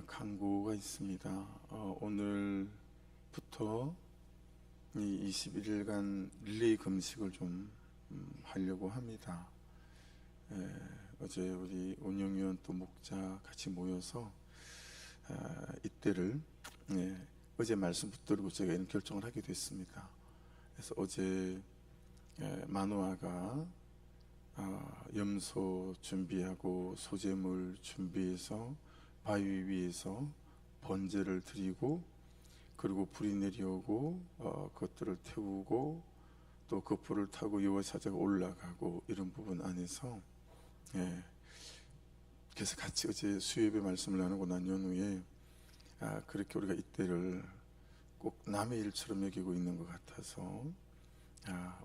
강구가 있습니다. 오늘부터 이 21일간 릴레이 금식을 좀 하려고 합니다. 어제 우리 운영위원 또 목자 같이 모여서 이때를 어제 말씀 붙들고 제가 이런 결정을 하게 됐습니다. 그래서 어제 만화가 염소 준비하고 소재물 준비해서 바위 위에서 번제를 드리고, 그리고 불이 내려오고 그것들을 태우고 또 그 불을 타고 여호와 사자가 올라가고 이런 부분 안에서 그래서 같이 어제 수요예배 말씀을 나누고 난 연후에 그렇게 우리가 이때를 꼭 남의 일처럼 여기고 있는 것 같아서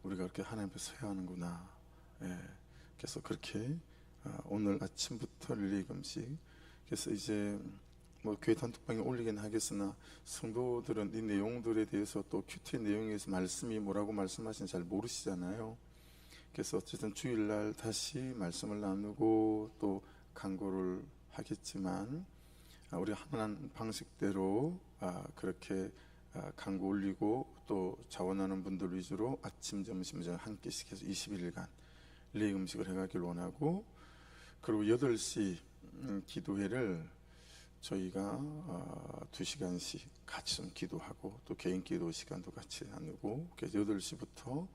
우리가 그렇게 하나님 앞에 서야 하는구나. 그래서 그렇게 오늘 아침부터 릴레이 금식, 그래서 이제 뭐 교회 단톡방에 올리긴 하겠으나 성도들은 이 내용들에 대해서 또 큐티 내용에서 말씀이 뭐라고 말씀하시는지 잘 모르시잖아요. 그래서 어쨌든 주일날 다시 말씀을 나누고 또 강구를 하겠지만 우리 하나님 방식대로 그렇게 강구 올리고 또 자원하는 분들 위주로 아침, 점심, 저녁 한 끼씩 해서 21일간 릴레이 음식을 해가길 원하고, 그리고 8시 기도회를 저희가 2시간씩 같이 좀 기도하고 또 개인 기도 시간도 같이 나누고, 그래서 8시부터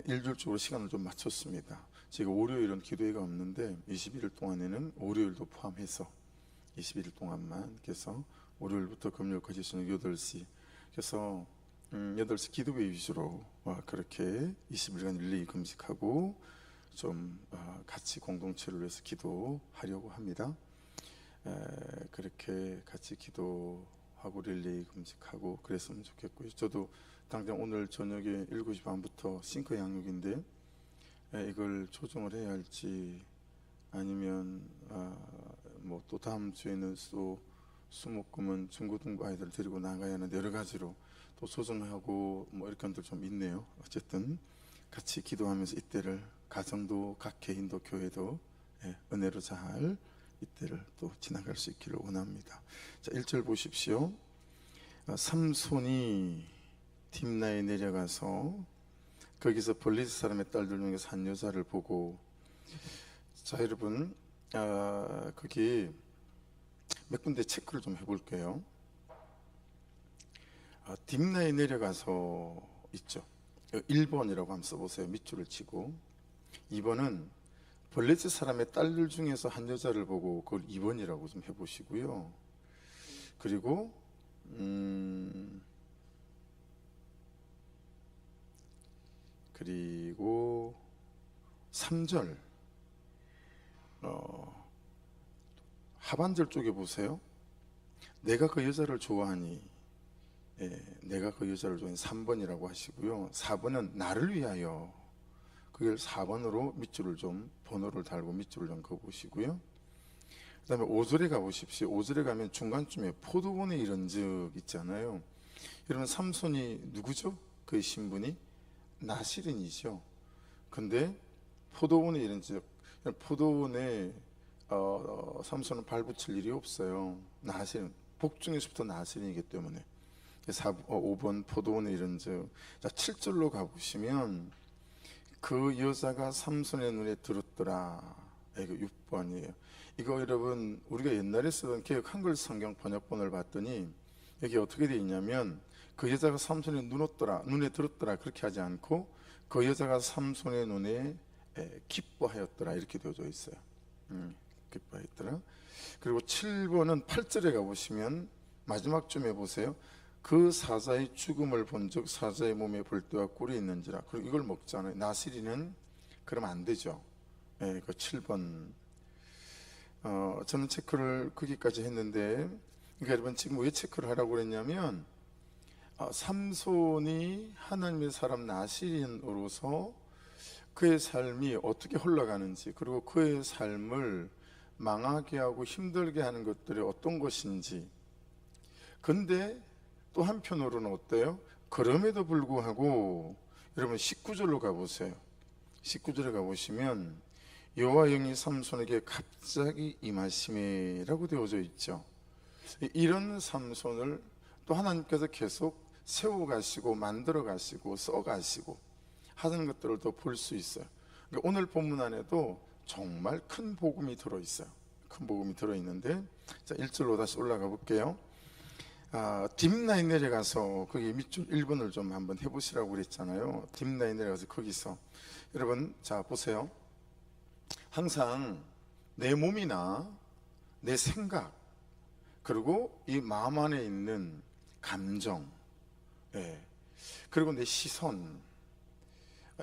일주일적으로 시간을 좀 맞췄습니다. 제가 월요일은 기도회가 없는데 21일 동안에는 월요일도 포함해서 21일 동안만, 그래서 월요일부터 금요일까지 저녁 8시, 그래서 8시 기도회 위주로 그렇게 20일간 릴레이 금식하고 좀 같이 공동체를 위해서 기도하려고 합니다. 그렇게 같이 기도하고 릴레이 금식하고 그랬으면 좋겠고요. 저도 당장 오늘 저녁에 7시 반부터 싱크 양육인데 이걸 조정을 해야 할지 아니면 뭐 또 다음 주에는 또 수목금은 중고등부 아이들 데리고 나가야 하는데 여러 가지로 또 조정하고 뭐 이렇게 한들 좀 있네요. 어쨌든 같이 기도하면서 이때를 가정도 각 개인도 교회도 은혜로 잘 이때를 또 지나갈 수 있기를 원합니다. 자, 1절 보십시오. 삼손이 딥나에 내려가서 거기서 블리스 사람의 딸들 중에서 한 여자를 보고, 자 여러분 거기 몇 군데 체크를 좀 해볼게요. 딥나에 내려가서 있죠. 1번이라고 한번 써보세요. 밑줄을 치고. 2번은 블레셋 사람의 딸들 중에서 한 여자를 보고 그걸 2번이라고 좀 해보시고요. 그리고 3절 하반절 쪽에 보세요. 내가 그 여자를 좋아하니, 내가 그 여자를 좋아하니 3번이라고 하시고요. 4번은 나를 위하여, 그걸 4번으로 밑줄을 좀 번호를 달고 밑줄을 좀 그어보시고요. 그 다음에 5절에 가보십시오. 5절에 가면 중간쯤에 포도원에 이른 적 있잖아요. 여러분 삼손이 누구죠? 그의 신분이 나실인이죠. 근데 포도원에 이른 적, 포도원에 삼손은 발붙일 일이 없어요. 나실은 복중에서부터 나실이기 때문에. 5번 포도원에 이른 적. 자 7절로 가보시면 그 여자가 삼손의 눈에 들었더라. 이거 6번이에요. 이거 여러분 우리가 옛날에 쓰던 개역 한글 성경 번역본을 봤더니 여기 어떻게 되어 있냐면 그 여자가 삼손의 눈에 들었더라 그렇게 하지 않고 그 여자가 삼손의 눈에 기뻐하였더라 이렇게 되어져 있어요. 기뻐하였더라. 그리고 7번은 8절에 가보시면 마지막 쯤에 보세요. 그 사자의 죽음을 본즉 사자의 몸에 볼때와 꿀이 있는지라. 그리고 이걸 먹잖아요. 나시리는 그러면 안 되죠. 그 7번. 저는 체크를 거기까지 했는데, 그러니까 여러분 지금 왜 체크를 하라고 그랬냐면 삼손이 하나님의 사람 나시린으로서 그의 삶이 어떻게 흘러가는지, 그리고 그의 삶을 망하게 하고 힘들게 하는 것들이 어떤 것인지. 근데 또 한편으로는 어때요? 그럼에도 불구하고 여러분 19절로 가보세요. 19절에 가보시면 여호와 영이 삼손에게 갑자기 임하심이라고 되어져 있죠. 이런 삼손을 또 하나님께서 계속 세워가시고 만들어가시고 써가시고 하는 것들을 또 볼 수 있어요. 그러니까 오늘 본문 안에도 정말 큰 복음이 들어있어요. 큰 복음이 들어있는데, 자 1절로 다시 올라가 볼게요. 딥라인 내려가서 거기 밑줄 1번을 좀 한번 해보시라고 그랬잖아요. 딥라인 내려가서 거기서 여러분 자 보세요. 항상 내 몸이나 내 생각, 그리고 이 마음 안에 있는 감정, 그리고 내 시선,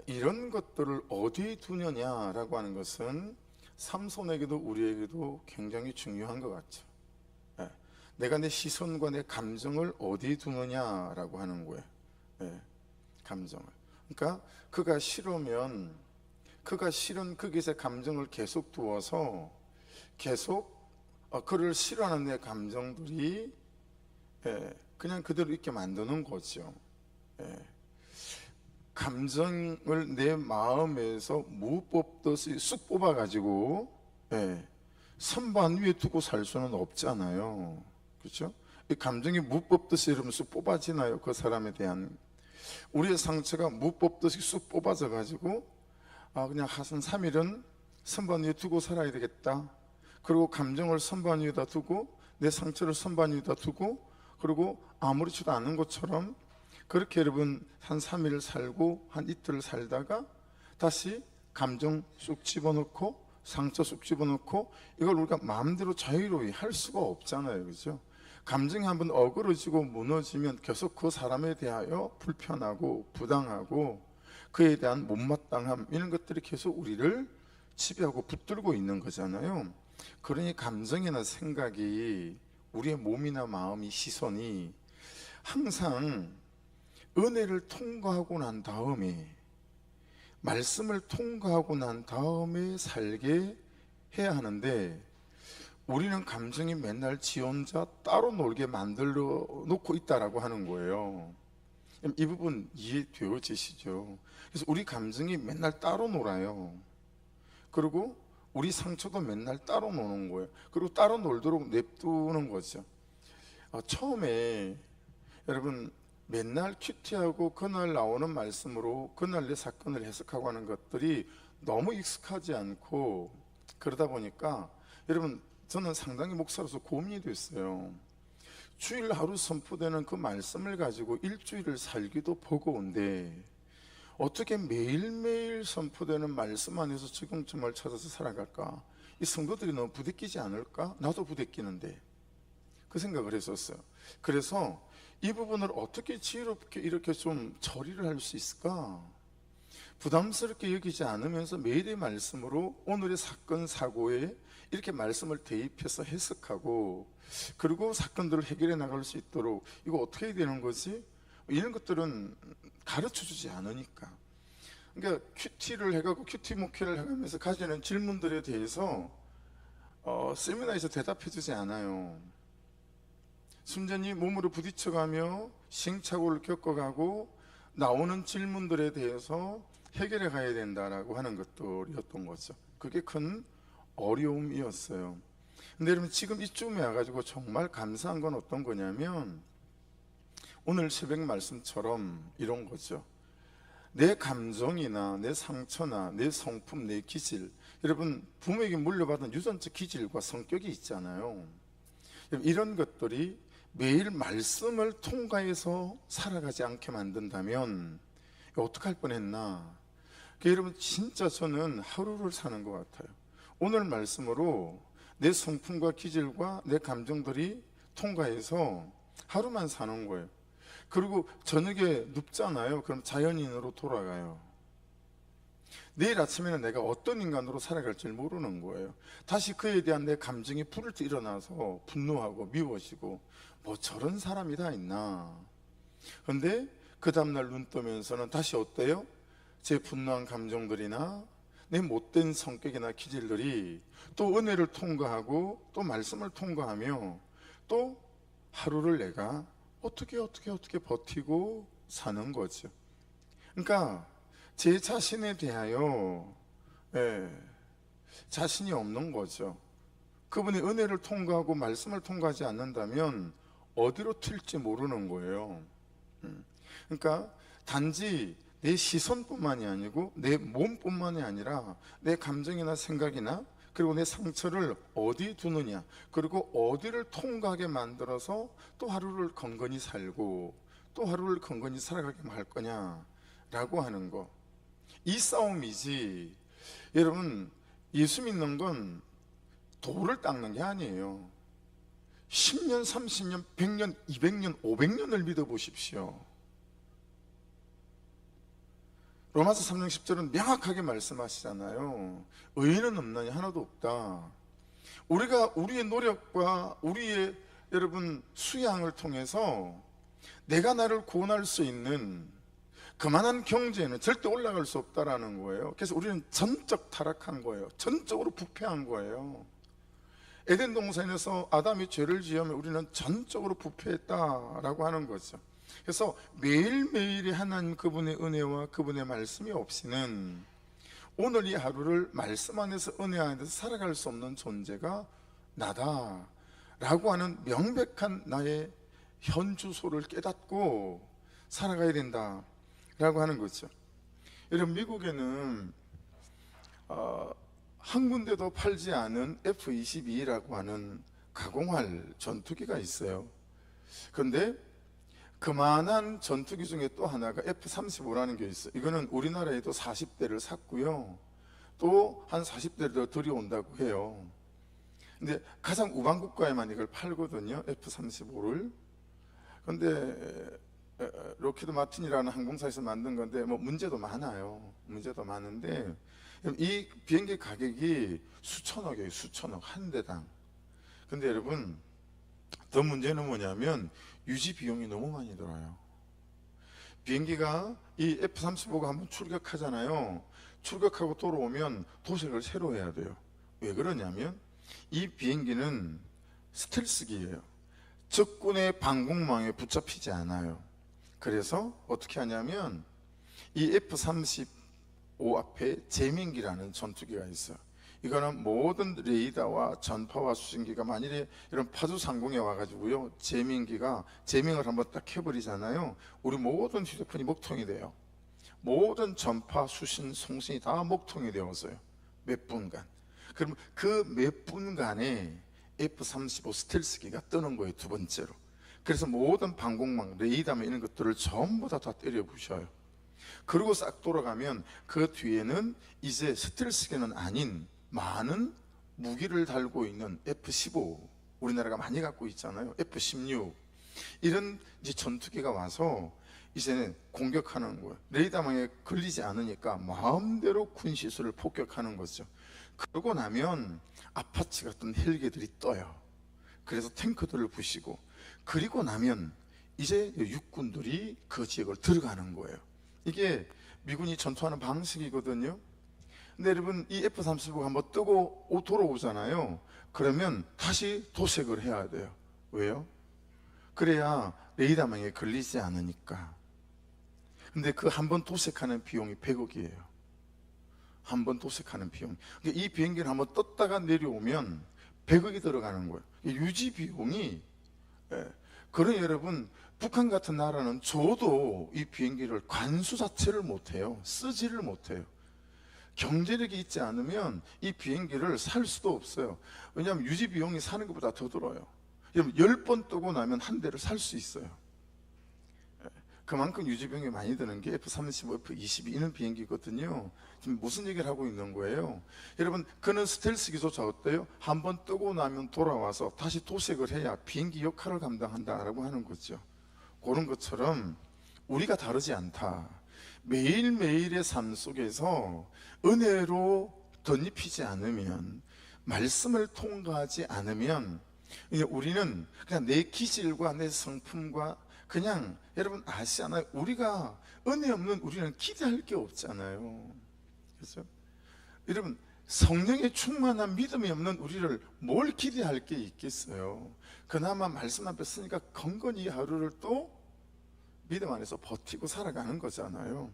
이런 것들을 어디에 두느냐라고 하는 것은 삼손에게도 우리에게도 굉장히 중요한 것 같죠. 내가 내 시선과 내 감정을 어디에 두느냐라고 하는 거예요. 감정을. 그러니까 그가 싫으면 그가 싫은 거기서 감정을 계속 두어서 계속 그를 싫어하는 내 감정들이 그냥 그대로 있게 만드는 거죠. 감정을 내 마음에서 무 뽑듯이 쑥 뽑아가지고 선반 위에 두고 살 수는 없잖아요. 그렇죠? 이 감정이 무 뽑듯이 이러면 쑥 뽑아지나요? 그 사람에 대한 우리의 상처가 무 뽑듯이 쑥 뽑아져 가지고 그냥 한 3일은 선반 위에 두고 살아야 되겠다. 그리고 감정을 선반 위에다 두고 내 상처를 선반 위에다 두고 그리고 아무렇지도 않은 것처럼 그렇게 여러분 한 3일 살고 한 이틀 살다가 다시 감정 쑥 집어넣고 상처 쑥 집어넣고 이걸 우리가 마음대로 자유로이 할 수가 없잖아요. 그죠? 감정이 한번 어그러지고 무너지면 계속 그 사람에 대하여 불편하고 부당하고 그에 대한 못마땅함 이런 것들이 계속 우리를 지배하고 붙들고 있는 거잖아요. 그러니 감정이나 생각이 우리의 몸이나 마음이 시선이 항상 은혜를 통과하고 난 다음에 말씀을 통과하고 난 다음에 살게 해야 하는데 우리는 감정이 맨날 지 혼자 따로 놀게 만들어 놓고 있다라고 하는 거예요. 이 부분 이해되어지시죠? 그래서 우리 감정이 맨날 따로 놀아요. 그리고 우리 상처도 맨날 따로 노는 거예요. 그리고 따로 놀도록 냅두는 거죠. 처음에 여러분 맨날 큐티하고 그날 나오는 말씀으로 그날 내 사건을 해석하고 하는 것들이 너무 익숙하지 않고 그러다 보니까 여러분 저는 상당히 목사로서 고민이 됐어요. 주일 하루 선포되는 그 말씀을 가지고 일주일을 살기도 버거운데 어떻게 매일매일 선포되는 말씀 안에서 적용점을 찾아서 살아갈까? 이 성도들이 너무 부대끼지 않을까? 나도 부대끼는데 그 생각을 했었어요. 그래서 이 부분을 어떻게 지혜롭게 이렇게 좀 처리를 할 수 있을까? 부담스럽게 여기지 않으면서 매일의 말씀으로 오늘의 사건 사고에 이렇게 말씀을 대입해서 해석하고 그리고 사건들을 해결해 나갈 수 있도록 이거 어떻게 해야 되는 거지? 이런 것들은 가르쳐주지 않으니까. 그러니까 큐티를 해가고 큐티 목회를 해가면서 가지는 질문들에 대해서 세미나에서 대답해주지 않아요. 순전히 몸으로 부딪혀가며 시행착오를 겪어가고 나오는 질문들에 대해서 해결해 가야 된다라고 하는 것들이었던 거죠. 그게 큰 어려움이었어요. 근데 여러분 지금 이쯤에 와가지고 정말 감사한 건 어떤 거냐면 오늘 새벽 말씀처럼 이런 거죠. 내 감정이나 내 상처나 내 성품, 내 기질, 여러분 부모에게 물려받은 유전적 기질과 성격이 있잖아요. 이런 것들이 매일 말씀을 통과해서 살아가지 않게 만든다면 어떡할 뻔했나. 여러분 진짜 저는 하루를 사는 것 같아요. 오늘 말씀으로 내 성품과 기질과 내 감정들이 통과해서 하루만 사는 거예요. 그리고 저녁에 눕잖아요. 그럼 자연인으로 돌아가요. 내일 아침에는 내가 어떤 인간으로 살아갈지 모르는 거예요. 다시 그에 대한 내 감정이 불을 때 일어나서 분노하고 미워지고 뭐 저런 사람이 다 있나. 그런데 그 다음날 눈 뜨면서는 다시 어때요? 제 분노한 감정들이나 내 못된 성격이나 기질들이 또 은혜를 통과하고 또 말씀을 통과하며 또 하루를 내가 어떻게 버티고 사는 거죠. 그러니까 제 자신에 대하여 자신이 없는 거죠. 그분의 은혜를 통과하고 말씀을 통과하지 않는다면 어디로 튈지 모르는 거예요. 그러니까 단지 내 시선뿐만이 아니고 내 몸뿐만이 아니라 내 감정이나 생각이나 그리고 내 상처를 어디 두느냐, 그리고 어디를 통과하게 만들어서 또 하루를 건건히 살고 또 하루를 건건히 살아가게 할 거냐라고 하는 거, 이 싸움이지. 여러분, 예수 믿는 건 돌을 닦는 게 아니에요. 10년, 30년, 100년, 200년, 500년을 믿어보십시오. 로마서 3장 10절은 명확하게 말씀하시잖아요. 의인은 없나니 하나도 없다. 우리가 우리의 노력과 우리의 여러분 수양을 통해서 내가 나를 구원할 수 있는 그만한 경제는 절대 올라갈 수 없다라는 거예요. 그래서 우리는 전적 타락한 거예요. 전적으로 부패한 거예요. 에덴 동산에서 아담이 죄를 지으면 우리는 전적으로 부패했다라고 하는 거죠. 그래서 매일매일의 하나님 그분의 은혜와 그분의 말씀이 없이는 오늘 이 하루를 말씀 안에서 은혜 안에서 살아갈 수 없는 존재가 나다라고 하는 명백한 나의 현 주소를 깨닫고 살아가야 된다라고 하는 거죠. 여러분, 미국에는 한 군데도 팔지 않은 F-22라고 하는 가공할 전투기가 있어요. 그런데 그만한 전투기 중에 또 하나가 F-35라는 게 있어요. 이거는 우리나라에도 40대를 샀고요, 또 한 40대를 더 들여온다고 해요. 근데 가장 우방 국가에만 이걸 팔거든요, F-35를. 근데 로키드 마틴이라는 항공사에서 만든 건데 뭐 문제도 많아요. 문제도 많은데 이 비행기 가격이 수천억이에요. 수천억, 한 대당. 근데 여러분, 더 문제는 뭐냐면 유지 비용이 너무 많이 들어요. 비행기가 이 F-35가 한번 출격하잖아요. 출격하고 돌아오면 도색을 새로 해야 돼요. 왜 그러냐면 이 비행기는 스텔스기예요. 적군의 방공망에 붙잡히지 않아요. 그래서 어떻게 하냐면 이 F-35 앞에 제민기라는 전투기가 있어요. 이거는 모든 레이더와 전파와 수신기가 만일에 이런 파주 상공에 와가지고요, 제밍을 한번 딱 해버리잖아요. 우리 모든 휴대폰이 먹통이 돼요. 모든 전파, 수신, 송신이 다 먹통이 되었어요. 몇 분간. 그럼 그 몇 분간에 F-35 스텔스기가 뜨는 거예요, 두 번째로. 그래서 모든 방공망, 레이더망 이런 것들을 전부 다 때려 부셔요. 그리고 싹 돌아가면 그 뒤에는 이제 스텔스기는 아닌 많은 무기를 달고 있는 F-15, 우리나라가 많이 갖고 있잖아요. F-16 이런 이제 전투기가 와서 이제는 공격하는 거예요. 레이더망에 걸리지 않으니까 마음대로 군시설을 폭격하는 거죠. 그러고 나면 아파치 같은 헬기들이 떠요. 그래서 탱크들을 부시고, 그리고 나면 이제 육군들이 그 지역을 들어가는 거예요. 이게 미군이 전투하는 방식이거든요. 근데 여러분, 이 F-35가 한번 뜨고 돌아오잖아요. 그러면 다시 도색을 해야 돼요. 왜요? 그래야 레이더망에 걸리지 않으니까. 근데 그 한 번 도색하는 비용이 100억이에요. 한 번 도색하는 비용. 그러니까 이 비행기를 한번 떴다가 내려오면 100억이 들어가는 거예요. 유지 비용이. 그런 여러분, 북한 같은 나라는 저도 이 비행기를 관수 자체를 못해요. 쓰지를 못해요. 경제력이 있지 않으면 이 비행기를 살 수도 없어요. 왜냐하면 유지 비용이 사는 것보다 더 들어요. 여러분, 10번 뜨고 나면 한 대를 살 수 있어요. 그만큼 유지 비용이 많이 드는 게 F-35, F-22 이런 비행기거든요. 지금 무슨 얘기를 하고 있는 거예요? 여러분, 그는 스텔스기조차 어때요? 한번 뜨고 나면 돌아와서 다시 도색을 해야 비행기 역할을 감당한다라고 하는 거죠. 그런 것처럼 우리가 다르지 않다. 매일매일의 삶 속에서 은혜로 덧입히지 않으면, 말씀을 통과하지 않으면 우리는 그냥 내 기질과 내 성품과 그냥, 여러분 아시잖아요. 우리가 은혜 없는 우리는 기대할 게 없잖아요. 그렇죠? 여러분, 성령의 충만한 믿음이 없는 우리를 뭘 기대할 게 있겠어요? 그나마 말씀 앞에 쓰니까 건건히 하루를 또 믿음 안에서 버티고 살아가는 거잖아요.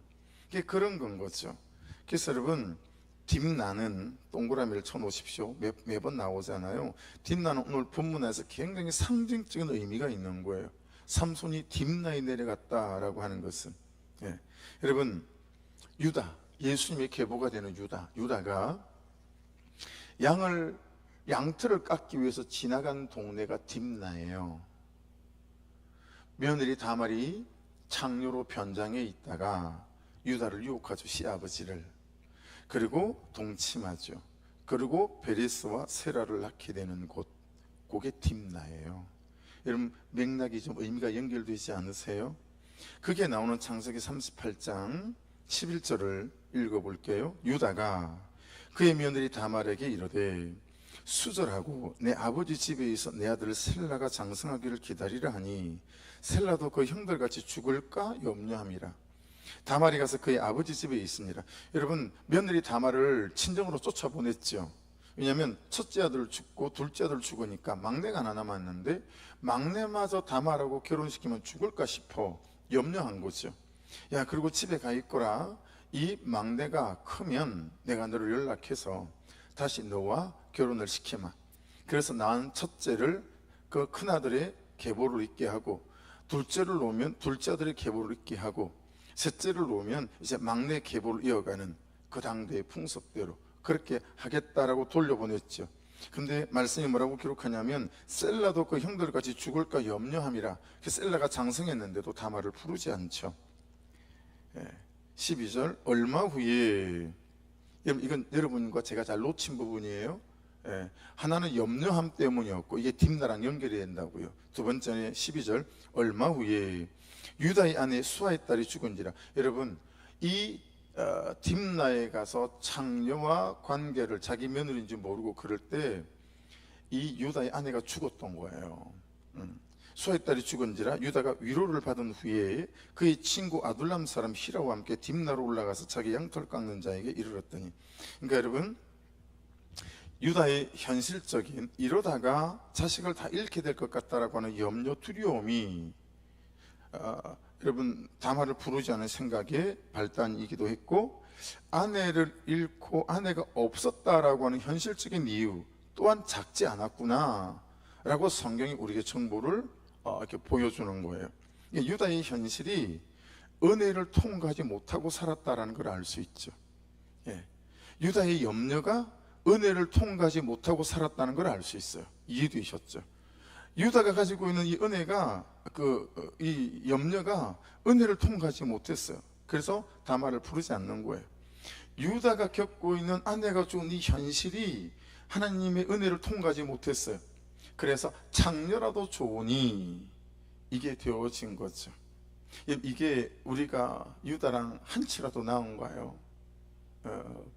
이게 그런 건 거죠. 그래서 여러분, 딥나는 동그라미를 쳐놓으십시오. 매번 나오잖아요. 딥나는 오늘 본문에서 굉장히 상징적인 의미가 있는 거예요. 삼손이 딥나에 내려갔다라고 하는 것은, 예. 여러분, 유다, 예수님의 계보가 되는 유다가 양털을 깎기 위해서 지나간 동네가 딥나예요. 며느리 다말이 창녀로 변장해 있다가 유다를 유혹하죠. 시아버지를. 그리고 동침하죠. 그리고 베레스와 세라를 낳게 되는 곳, 그게 딥나예요. 여러분, 맥락이 좀 의미가 연결되지 않으세요? 그게 나오는 창세기 38장 11절을 읽어볼게요. 유다가 그의 며느리 다말에게 이르되 수절하고 내 아버지 집에 있어 내 아들 셀라가 장성하기를 기다리라 하니 셀라도 그 형들같이 죽을까 염려함이라. 다말이 가서 그의 아버지 집에 있습니다. 여러분, 며느리 다말을 친정으로 쫓아보냈죠. 왜냐하면 첫째 아들 죽고 둘째 아들 죽으니까 막내가 하나 남았는데 막내마저 다말하고 결혼시키면 죽을까 싶어 염려한 거죠. 야, 그리고 집에 가 있거라. 이 막내가 크면 내가 너를 연락해서 다시 너와 결혼을 시켜마. 그래서 낳은 첫째를 그 큰아들의 계보를 잇게 하고, 둘째를 놓으면 둘째 아들의 계보를 잇게 하고, 셋째를 놓으면 이제 막내 계보를 이어가는 그 당대의 풍습대로 그렇게 하겠다라고 돌려보냈죠. 근데 말씀이 뭐라고 기록하냐면 셀라도 그 형들같이 죽을까 염려함이라. 셀라가 장성했는데도 다말을 부르지 않죠. 12절 얼마 후에, 이건 여러분과 제가 잘 놓친 부분이에요. 하나는 염려함 때문이었고 이게 딥나랑 연결이 된다고요. 두 번째는 12절 얼마 후에 유다의 아내 수아의 딸이 죽은지라. 여러분, 이 딥나에 가서 창녀와 관계를 자기 며느리인지 모르고 그럴 때 이 유다의 아내가 죽었던 거예요. 수아의 딸이 죽은지라 유다가 위로를 받은 후에 그의 친구 아둘람 사람 히라와 함께 딥나로 올라가서 자기 양털 깎는 자에게 이르렀더니, 그러니까 여러분, 유다의 현실적인 이러다가 자식을 다 잃게 될 것 같다라고 하는 염려, 두려움이 여러분 다말을 부르지 않은 생각의 발단이기도 했고, 아내를 잃고 아내가 없었다라고 하는 현실적인 이유 또한 작지 않았구나 라고 성경이 우리에게 정보를 이렇게 보여주는 거예요. 유다의 현실이 은혜를 통과하지 못하고 살았다라는 걸 알 수 있죠. 유다의 염려가 은혜를 통과하지 못하고 살았다는 걸 알 수 있어요. 이해되셨죠? 유다가 가지고 있는 이 은혜가, 이 염려가 은혜를 통과하지 못했어요. 그래서 다말을 부르지 않는 거예요. 유다가 겪고 있는 아내가 죽은 이 현실이 하나님의 은혜를 통과하지 못했어요. 그래서 창녀라도 좋으니 이게 되어진 거죠. 이게 우리가 유다랑 한치라도 나은가요?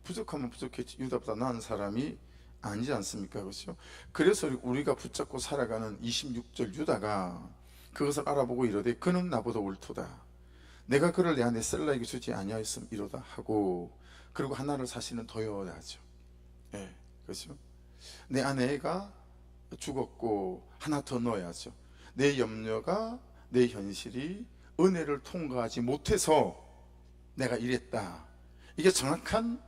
부족하면 부족했지 유다보다 나은 사람이 아니지 않습니까? 그렇죠? 그래서 우리가 붙잡고 살아가는 26절 유다가 그것을 알아보고 이르되 그는 나보다 옳도다. 내가 그를 내 아내 셀라에게 주지 아니하였음 이로다 하고, 그리고 하나를 사실은 더 넣어야죠. 그렇죠? 내 아내가 죽었고 하나 더 넣어야죠. 내 염려가, 내 현실이 은혜를 통과하지 못해서 내가 이랬다. 이게 정확한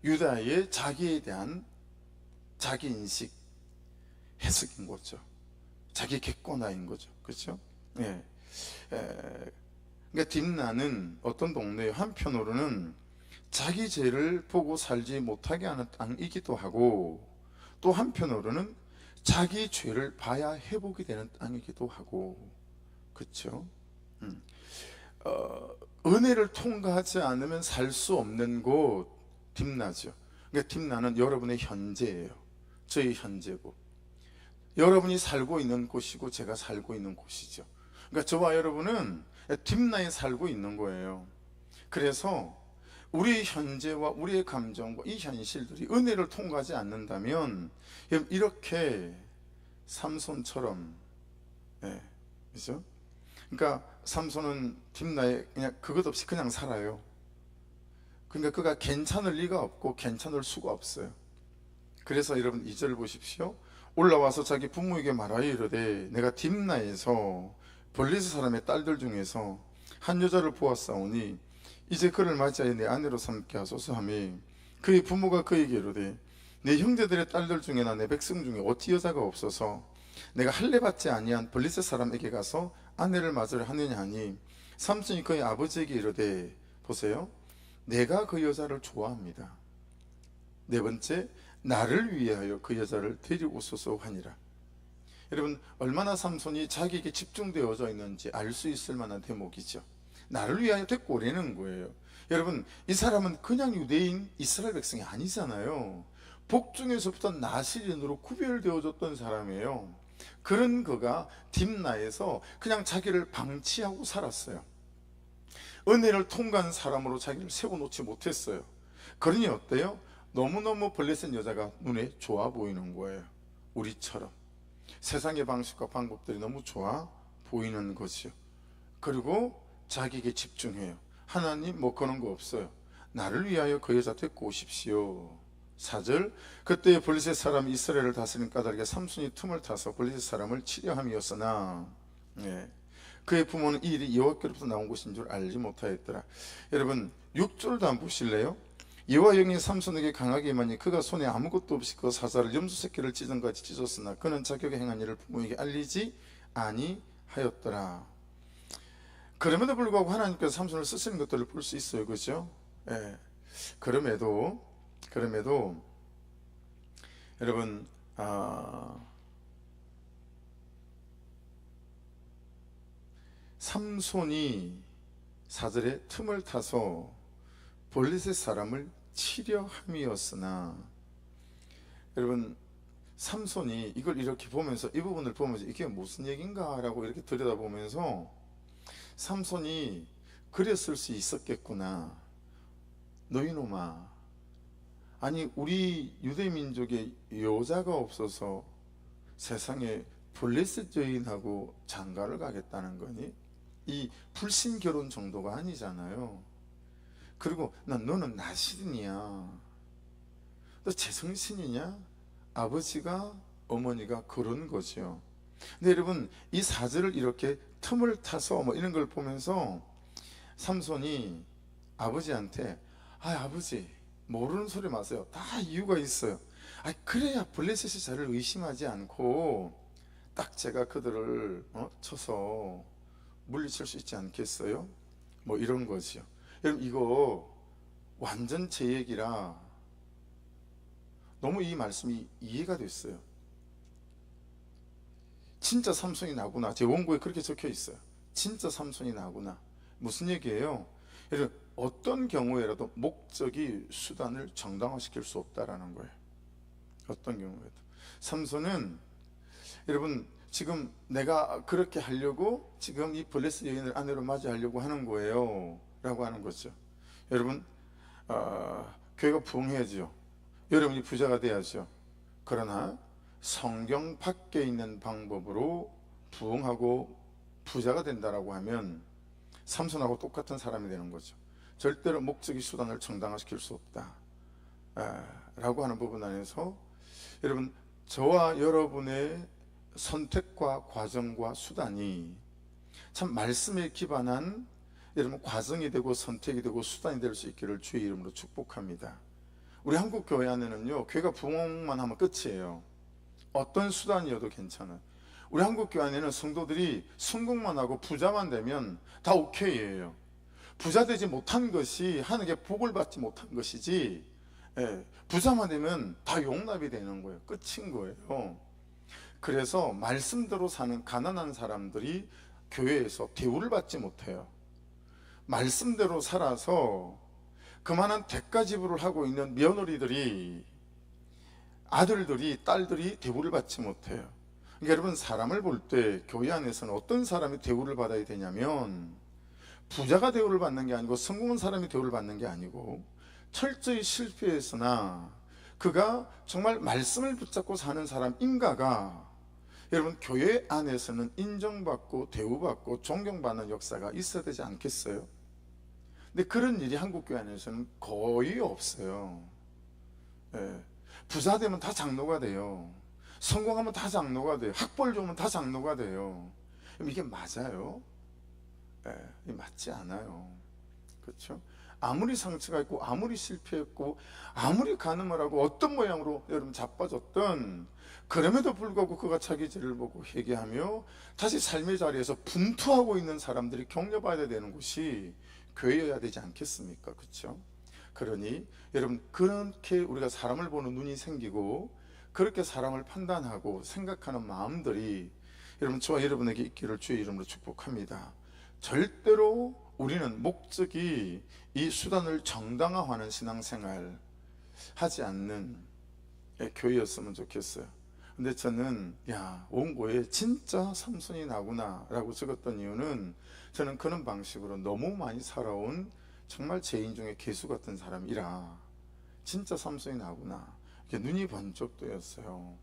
유다의 자기에 대한 자기 인식 해석인 거죠. 자기 객관화인 거죠. 그렇죠? 그러니까 딥나는 어떤 동네에 한편으로는 자기 죄를 보고 살지 못하게 하는 땅이기도 하고, 또 한편으로는 자기 죄를 봐야 회복이 되는 땅이기도 하고, 그렇죠? 은혜를 통과하지 않으면 살 수 없는 곳 딥나죠. 그러니까 딥나는 여러분의 현재예요. 저희 현재고, 여러분이 살고 있는 곳이고 제가 살고 있는 곳이죠. 그러니까 저와 여러분은 딥나에 살고 있는 거예요. 그래서 우리의 현재와 우리의 감정과 이 현실들이 은혜를 통과하지 않는다면 이렇게 삼손처럼, 그렇죠? 그러니까 삼손은 딥나에 그냥 그것 없이 그냥 살아요. 그러니까 그가 괜찮을 리가 없고 괜찮을 수가 없어요. 그래서 여러분 2절 보십시오. 올라와서 자기 부모에게 말하여 이르되 내가 딥나에서 블리스 사람의 딸들 중에서 한 여자를 보았사오니 이제 그를 맞이하여 내 아내로 삼게 하소서 하며, 그의 부모가 그에게 이르되 내 형제들의 딸들 중에나 내 백성 중에 어찌 여자가 없어서 내가 할례 받지 아니한 블레셋 사람에게 가서 아내를 맞으려 하느냐 하니 삼손이 그의 아버지에게 이르되 보세요, 내가 그 여자를 좋아합니다. 네 번째, 나를 위하여 그 여자를 데리오소서 하니라. 여러분, 얼마나 삼손이 자기에게 집중되어져 있는지 알 수 있을 만한 대목이죠. 나를 위하여 데리고 오라는 거예요. 여러분, 이 사람은 그냥 유대인 이스라엘 백성이 아니잖아요. 복중에서부터 나시린으로 구별되어졌던 사람이에요. 그런 그가 딥나에서 그냥 자기를 방치하고 살았어요. 은혜를 통과한 사람으로 자기를 세워놓지 못했어요. 그러니 어때요? 너무너무 블레셋 여자가 눈에 좋아 보이는 거예요. 우리처럼 세상의 방식과 방법들이 너무 좋아 보이는 거지요. 그리고 자기에게 집중해요. 하나님 뭐 그런 거 없어요. 나를 위하여 그 여자 데리고 오십시오. 4절, 그때 블레셋 사람 이스라엘을 다스린 까닭에 삼손이 틈을 타서 블레셋 사람을 치려함이었으나 그의 부모는 이 일이 여호와께로부터 나온 것인 줄 알지 못하였더라. 여러분 6절도 한번 보실래요? 여호와 영이 삼손에게 강하게 임하니 그가 손에 아무것도 없이 그 사자를 염소 새끼를 찢은 같이 찢었으나 그는 자기가 행한 일을 부모에게 알리지 아니하였더라. 그럼에도 불구하고 하나님께서 삼손을 쓰시는 것들을 볼 수 있어요. 그렇죠? 그럼에도 여러분 삼손이 4절에 틈을 타서 블레셋 사람을 치려 함이었으나, 여러분 삼손이 이걸 이렇게 보면서 이 부분을 보면서 이게 무슨 얘기인가 라고 이렇게 들여다보면서 삼손이 그랬을 수 있었겠구나. 너희놈아, 아니 우리 유대민족에 여자가 없어서 세상에 블레셋 여인하고 장가를 가겠다는 거니? 이 불신결혼 정도가 아니잖아요. 그리고 너는 나시린이야, 너 제정신이냐? 아버지가 어머니가 그런 거죠. 근데 여러분 이 4절을 이렇게 틈을 타서 뭐 이런 걸 보면서 삼손이 아버지한테 아버지 모르는 소리 마세요. 다 이유가 있어요. 그래야 블레셋이 저를 의심하지 않고 딱 제가 그들을 쳐서 물리칠 수 있지 않겠어요? 뭐 이런 거지요. 여러분 이거 완전 제 얘기라 너무 이 말씀이 이해가 됐어요. 진짜 삼손이 나구나. 제 원고에 그렇게 적혀 있어요. 진짜 삼손이 나구나. 무슨 얘기예요? 여러분 어떤 경우에라도 목적이 수단을 정당화시킬 수 없다라는 거예요. 어떤 경우에도. 삼손은 여러분 지금 내가 그렇게 하려고 지금 이 블레셋 여인을 아내로 맞이하려고 하는 거예요 라고 하는 거죠. 여러분 교회가 부흥해야죠. 여러분이 부자가 돼야죠. 그러나 성경 밖에 있는 방법으로 부흥하고 부자가 된다라고 하면 삼손하고 똑같은 사람이 되는 거죠. 절대로 목적이 수단을 정당화시킬 수 없다 라고 하는 부분 안에서 여러분 저와 여러분의 선택과 과정과 수단이 참 말씀에 기반한 여러분 과정이 되고 선택이 되고 수단이 될 수 있기를 주의 이름으로 축복합니다. 우리 한국 교회 안에는요, 교회가 부흥만 하면 끝이에요. 어떤 수단이어도 괜찮아요. 우리 한국 교회 안에는 성도들이 성공만 하고 부자만 되면 다 오케이예요. 부자 되지 못한 것이 하나님께 복을 받지 못한 것이지, 부자만 되면 다 용납이 되는 거예요. 끝인 거예요. 그래서 말씀대로 사는 가난한 사람들이 교회에서 대우를 받지 못해요. 말씀대로 살아서 그만한 대가 지불을 하고 있는 며느리들이, 아들들이, 딸들이 대우를 받지 못해요. 그러니까 여러분 사람을 볼 때 교회 안에서는 어떤 사람이 대우를 받아야 되냐면, 부자가 대우를 받는 게 아니고 성공한 사람이 대우를 받는 게 아니고, 철저히 실패했으나 그가 정말 말씀을 붙잡고 사는 사람 인가가 여러분 교회 안에서는 인정받고 대우받고 존경받는 역사가 있어야 되지 않겠어요? 근데 그런 일이 한국 교회 안에서는 거의 없어요. 부자 되면 다 장로가 돼요. 성공하면 다 장로가 돼요. 학벌 좋으면 다 장로가 돼요. 그럼 이게 맞아요? 이게 맞지 않아요. 그렇죠? 아무리 상처가 있고 아무리 실패했고 아무리 간음을 하고 어떤 모양으로 여러분 자빠졌던, 그럼에도 불구하고 그가 자기 죄를 보고 회개하며 다시 삶의 자리에서 분투하고 있는 사람들이 격려받아야 되는 곳이 교회여야 되지 않겠습니까? 그렇죠? 그러니 여러분, 그렇게 우리가 사람을 보는 눈이 생기고 그렇게 사람을 판단하고 생각하는 마음들이 여러분 저와 여러분에게 있기를 주의 이름으로 축복합니다. 절대로 우리는 목적이 이 수단을 정당화하는 신앙생활 하지 않는 교회였으면 좋겠어요. 근데 저는 원고에 진짜 삼손이 나구나 라고 적었던 이유는, 저는 그런 방식으로 너무 많이 살아온 정말 죄인 중에 개수 같은 사람이라 진짜 삼손이 나구나, 눈이 번쩍 뜨였어요.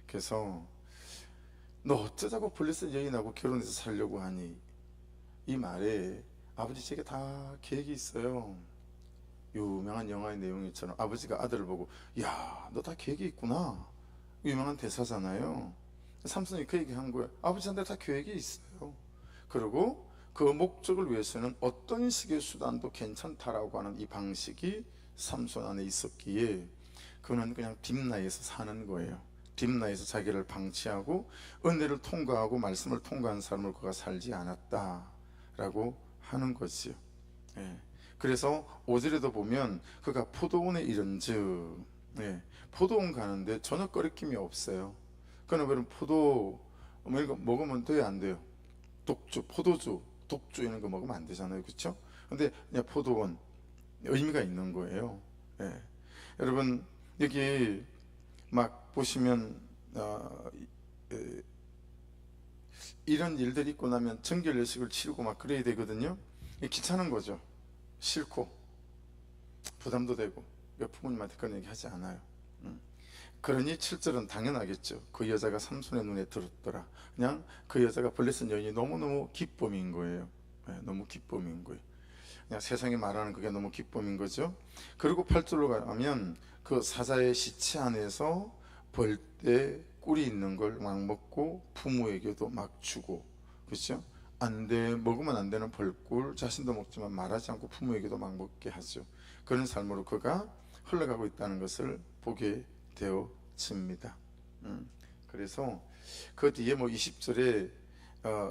그래서 너 어쩌자고 블레셋 여인하고 결혼해서 살려고 하니, 이 말에 아버지 제게 다 계획이 있어요. 유명한 영화의 내용처럼 아버지가 아들을 보고 야, 너 다 계획이 있구나, 유명한 대사잖아요. 삼손이 그 얘기 한 거예요. 아버지한테 다 계획이 있어요. 그리고 그 목적을 위해서는 어떤 식의 수단도 괜찮다라고 하는 이 방식이 삼손 안에 있었기에 그는 그냥 딥나이에서 사는 거예요. 딥나이에서 자기를 방치하고 은혜를 통과하고 말씀을 통과한 삶을 그가 살지 않았다라고 하는 것이요. 그래서 5절에도 보면 그가 포도원에 이른즉, 포도원 가는데 전혀 거리낌이 없어요. 그러나 여러분, 포도 먹으면 돼요, 안 돼요? 독주, 포도주, 독주 이런 거 먹으면 안 되잖아요, 그렇죠? 근데 그냥 포도원, 의미가 있는 거예요. 여러분, 여기 막 보시면 이런 일들이 있고 나면 정결례식을 치르고 막 그래야 되거든요. 귀찮은 거죠. 싫고 부담도 되고 부모님한테 그런 얘기 하지 않아요. 그러니 7절은 당연하겠죠. 그 여자가 삼손의 눈에 들었더라. 그냥 그 여자가 블레셋 여인이 너무너무 기쁨인 거예요. 너무 기쁨인 거예요. 그냥 세상에 말하는 그게 너무 기쁨인 거죠. 그리고 8절로 가면 그 사자의 시체 안에서 벌떼 꿀이 있는 걸 막 먹고 부모에게도 막 주고, 그렇죠? 먹으면 안 되는 벌꿀 자신도 먹지만 말하지 않고 부모에게도 막 먹게 하죠. 그런 삶으로 그가 흘러가고 있다는 것을 보게 되어집니다. 그래서 그 뒤에 20절에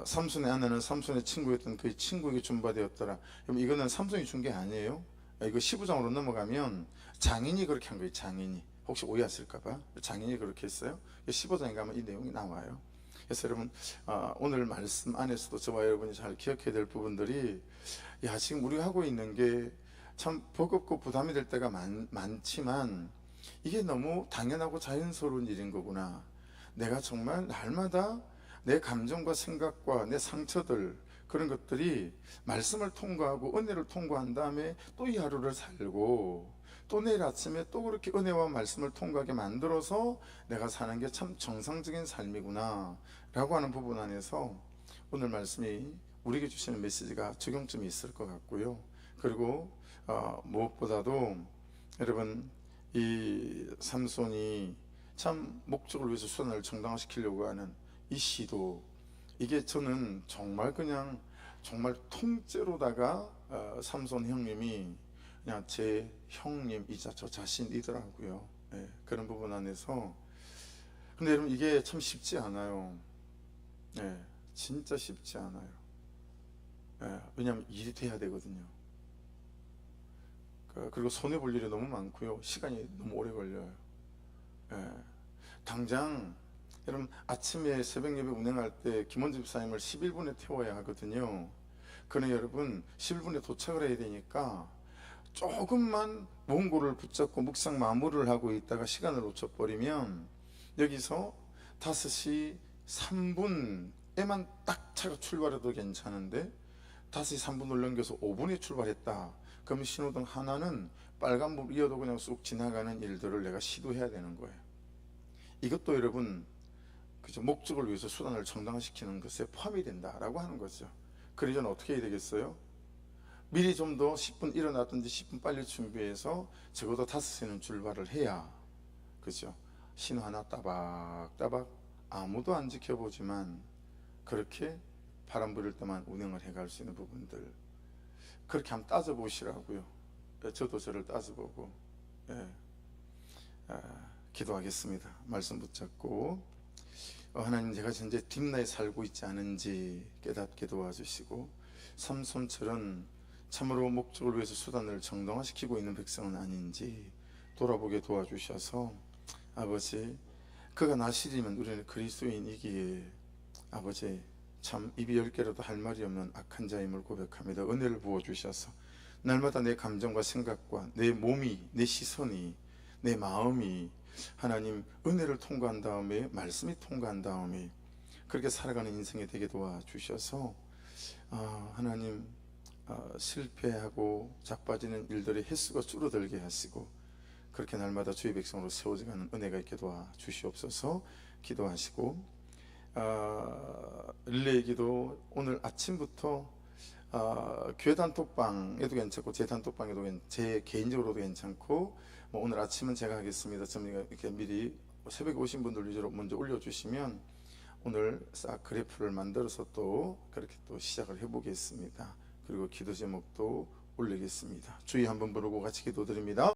삼손의 아내는 삼손의 친구였던 그의 친구에게 준바되었더라. 그럼 이거는 삼손이 준 게 아니에요. 이거 15장으로 넘어가면 장인이 그렇게 한 거예요. 장인이. 혹시 오해하실까봐 장인이 그렇게 했어요. 15장에 가면 이 내용이 나와요. 그래서 여러분, 오늘 말씀 안에서도 저와 여러분이 잘 기억해야 될 부분들이, 지금 우리가 하고 있는 게 참 버겁고 부담이 될 때가 많지만 이게 너무 당연하고 자연스러운 일인 거구나. 내가 정말 날마다 내 감정과 생각과 내 상처들, 그런 것들이 말씀을 통과하고 은혜를 통과한 다음에 또 이 하루를 살고 또 내일 아침에 또 그렇게 은혜와 말씀을 통과하게 만들어서 내가 사는 게 참 정상적인 삶이구나 라고 하는 부분 안에서 오늘 말씀이 우리에게 주시는 메시지가 적용점이 있을 것 같고요. 그리고 무엇보다도 여러분, 이 삼손이 참 목적을 위해서 수단을 정당화시키려고 하는 이 시도, 이게 저는 정말 그냥 정말 통째로다가 삼손 형님이 그냥 제 형님이자 저 자신이더라고요. 그런 부분 안에서. 근데 여러분, 이게 참 쉽지 않아요. 진짜 쉽지 않아요. 왜냐하면 일이 돼야 되거든요. 그리고 손해볼 일이 너무 많고요. 시간이 너무 오래 걸려요. 당장 여러분, 아침에 새벽 예배 운행할 때 김원주 집사님을 11분에 태워야 하거든요. 그러나 여러분, 11분에 도착을 해야 되니까 조금만 원고를 붙잡고 묵상 마무리를 하고 있다가 시간을 놓쳐버리면 여기서 5시 3분에만 딱 차가 출발해도 괜찮은데 5시 3분을 넘겨서 5분에 출발했다. 그럼 신호등 하나는 빨간불 이어도 그냥 쑥 지나가는 일들을 내가 시도해야 되는 거예요. 이것도 여러분, 그죠? 목적을 위해서 수단을 정당화시키는 것에 포함이 된다라고 하는 거죠. 그러기 전 어떻게 해야 되겠어요? 미리 좀 더 10분 일어났든지 10분 빨리 준비해서 적어도 5시에는 출발을 해야, 그죠? 신호 하나 따박따박 아무도 안 지켜보지만 그렇게 바람 부를 때만 운행을 해갈 수 있는 부분들, 그렇게 한번 따져보시라고요. 저도 저를 따져보고 기도하겠습니다. 말씀 붙잡고 하나님, 제가 현재 뒷나에 살고 있지 않은지 깨닫게 도와주시고, 삼손처럼 참으로 목적을 위해서 수단을 정당화시키고 있는 백성은 아닌지 돌아보게 도와주셔서, 아버지, 그가 나시리면 우리는 그리스도인이기에 아버지, 참 입이 10개라도 할 말이 없는 악한 자임을 고백합니다. 은혜를 부어주셔서 날마다 내 감정과 생각과 내 몸이, 내 시선이, 내 마음이 하나님 은혜를 통과한 다음에, 말씀이 통과한 다음에 그렇게 살아가는 인생이 되게 도와주셔서 하나님, 실패하고 자빠지는 일들의 횟수가 줄어들게 하시고 그렇게 날마다 주의 백성으로 세워져가는 은혜가 있게 도와주시옵소서. 기도하시고 릴레이 기도 오늘 아침부터 교회 단톡방에도 괜찮고 제 단톡방에도 제 개인적으로도 괜찮고 오늘 아침은 제가 하겠습니다. 좀 이렇게 미리 새벽에 오신 분들 위주로 먼저 올려주시면 오늘 싹 그래프를 만들어서 또 그렇게 또 시작을 해보겠습니다. 그리고 기도 제목도 올리겠습니다. 주의 한번 부르고 같이 기도드립니다.